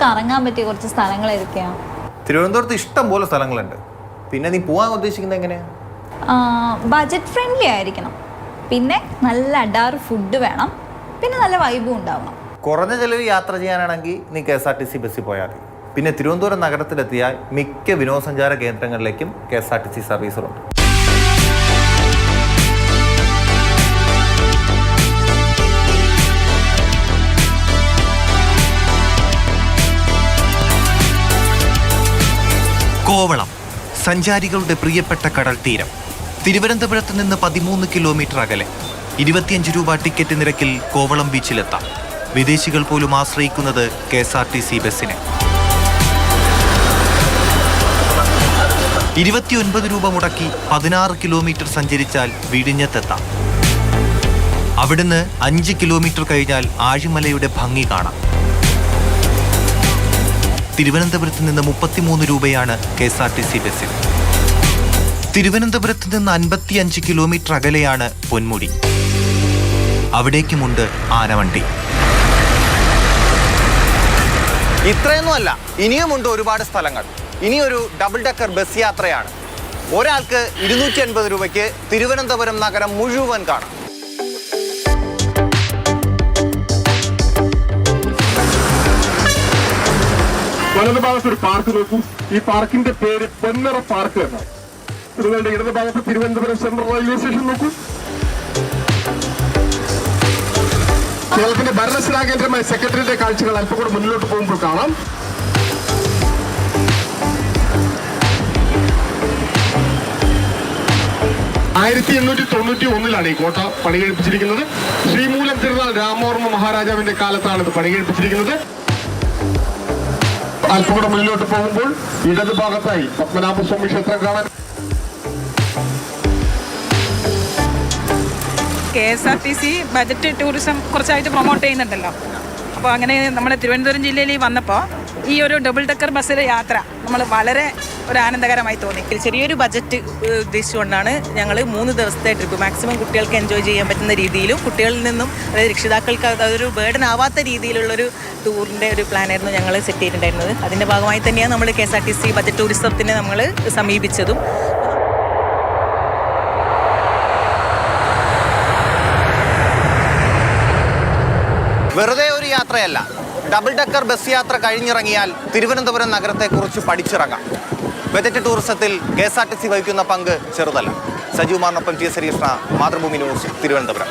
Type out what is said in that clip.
കറങ്ങാൻ പറ്റിയ കുറച്ച് സ്ഥലങ്ങൾ ഏതൊക്കെയാണ്? തിരുവനന്തപുരത്ത് ഇഷ്ടം പോലെ സ്ഥലങ്ങളുണ്ട്. പിന്നെ നീ പോകാൻ ഉദ്ദേശിക്കുന്നത് എങ്ങനെയാ? ബജറ്റ് ഫ്രണ്ട്ലി ആയിരിക്കണം, പിന്നെ നല്ല അഡാറ് ഫുഡ് വേണം, പിന്നെ നല്ല വൈബും ഉണ്ടാവണം. കുറഞ്ഞ ചെലവ് യാത്ര ചെയ്യാനാണെങ്കിൽ നീ KSRTC ബസ്സിൽ പോയാൽ മതി. പിന്നെ തിരുവനന്തപുരം നഗരത്തിലെത്തിയാൽ മിക്ക വിനോദസഞ്ചാര കേന്ദ്രങ്ങളിലേക്കും KSRTC സർവീസുകളുണ്ട്. കോവളം സഞ്ചാരികളുടെ പ്രിയപ്പെട്ട കടൽ തീരം. തിരുവനന്തപുരത്ത് നിന്ന് 13 കിലോമീറ്റർ അകലെ 25 രൂപ ടിക്കറ്റ് നിരക്കിൽ കോവളം ബീച്ചിലെത്താം. വിദേശികൾ പോലും ആശ്രയിക്കുന്നത് KSRTC ബസ്സിനെ. 29 രൂപ മുടക്കി 16 കിലോമീറ്റർ സഞ്ചരിച്ചാൽ വിഴിഞ്ഞത്തെത്താം. അവിടുന്ന് 5 കിലോമീറ്റർ കഴിഞ്ഞാൽ ആഴിമലയുടെ ഭംഗി കാണാം. തിരുവനന്തപുരത്ത് നിന്ന് 33 രൂപയാണ് KSRTC ബസ്സിൽ. തിരുവനന്തപുരത്ത് നിന്ന് 55 കിലോമീറ്റർ അകലെയാണ് പൊന്മുടി. അവിടേക്കുമുണ്ട് ആനവണ്ടി. ഇത്രയൊന്നുമല്ല, ഇനിയുമുണ്ട് ഒരുപാട് സ്ഥലങ്ങൾ. ഇനിയൊരു ഡബിൾ ഡെക്കർ ബസ് യാത്രയാണ്. ഒരാൾക്ക് 250 രൂപയ്ക്ക് തിരുവനന്തപുരം നഗരം മുഴുവൻ കാണാം. വലതുഭാഗത്ത് ഒരു പാർക്ക് നോക്കൂ. ഈ പാർക്കിന്റെ പേര് പൊന്നറ പാർക്ക് എന്നാണ്. നിങ്ങളുടെ ഇടതുഭാഗത്ത് തിരുവനന്തപുരം സെൻട്രൽ റെയിൽവേ സ്റ്റേഷൻ നോക്കൂ. കേരളത്തിന്റെ ഭരണസിരാ കേന്ദ്രമായ സെക്രട്ടറിയുടെ കാഴ്ചകൾ അല്പം കൂടെ മുന്നിലോട്ട് പോകുമ്പോൾ കാണാം. ആയിരത്തി 1891 ഈ കോട്ട പണികഴിപ്പിച്ചിരിക്കുന്നത്. ശ്രീമൂലം തിരുനാൾ രാമവർമ്മ മഹാരാജാവിന്റെ കാലത്താണ് ഇത് പണികഴിപ്പിച്ചിരിക്കുന്നത്. അല്പം കൂടെ മുന്നിലോട്ട് പോകുമ്പോൾ ഇടതുഭാഗത്തായി പത്മനാഭസ്വാമി ക്ഷേത്രം കാണാൻ. KSRTC ബജറ്റ് ടൂറിസം കുറച്ചായിട്ട് പ്രൊമോട്ട് ചെയ്യുന്നുണ്ടല്ലോ. അപ്പോൾ അങ്ങനെ നമ്മുടെ തിരുവനന്തപുരം ജില്ലയിൽ വന്നപ്പോൾ ഈ ഒരു ഡബിൾ ഡെക്കർ ബസ്സിലെ യാത്ര നമ്മൾ വളരെ ഒരു ആനന്ദകരമായി തോന്നി. ചെറിയൊരു ബജറ്റ് ഉദ്ദേശിച്ചുകൊണ്ടാണ് ഞങ്ങൾ 3 ദിവസത്തെ ട്രിപ്പ് മാക്സിമം കുട്ടികൾക്ക് എൻജോയ് ചെയ്യാൻ പറ്റുന്ന രീതിയിലും കുട്ടികളിൽ നിന്നും അതായത് രക്ഷിതാക്കൾക്ക് അതൊരു ബേർഡൻ ആവാത്ത രീതിയിലുള്ളൊരു ടൂറിൻ്റെ ഒരു പ്ലാനായിരുന്നു ഞങ്ങൾ സെറ്റ് ചെയ്തിട്ടുണ്ടായിരുന്നത്. അതിൻ്റെ ഭാഗമായി തന്നെയാണ് നമ്മൾ KSRTC ബജറ്റ് ടൂറിസത്തിനെ നമ്മൾ സമീപിച്ചതും. വെറുതെ ഒരു യാത്രയല്ല, ഡബിൾ ഡെക്കർ ബസ് യാത്ര കഴിഞ്ഞിറങ്ങിയാൽ തിരുവനന്തപുരം നഗരത്തെക്കുറിച്ച് പഠിച്ചിറങ്ങാം. ബജറ്റ് ടൂറിസത്തിൽ KSRTC വഹിക്കുന്ന പങ്ക് ചെറുതല്ല. സജീവ്കുമാറിനൊപ്പം TS ഹരീഷ്ണ, മാതൃഭൂമി ന്യൂസ്, തിരുവനന്തപുരം.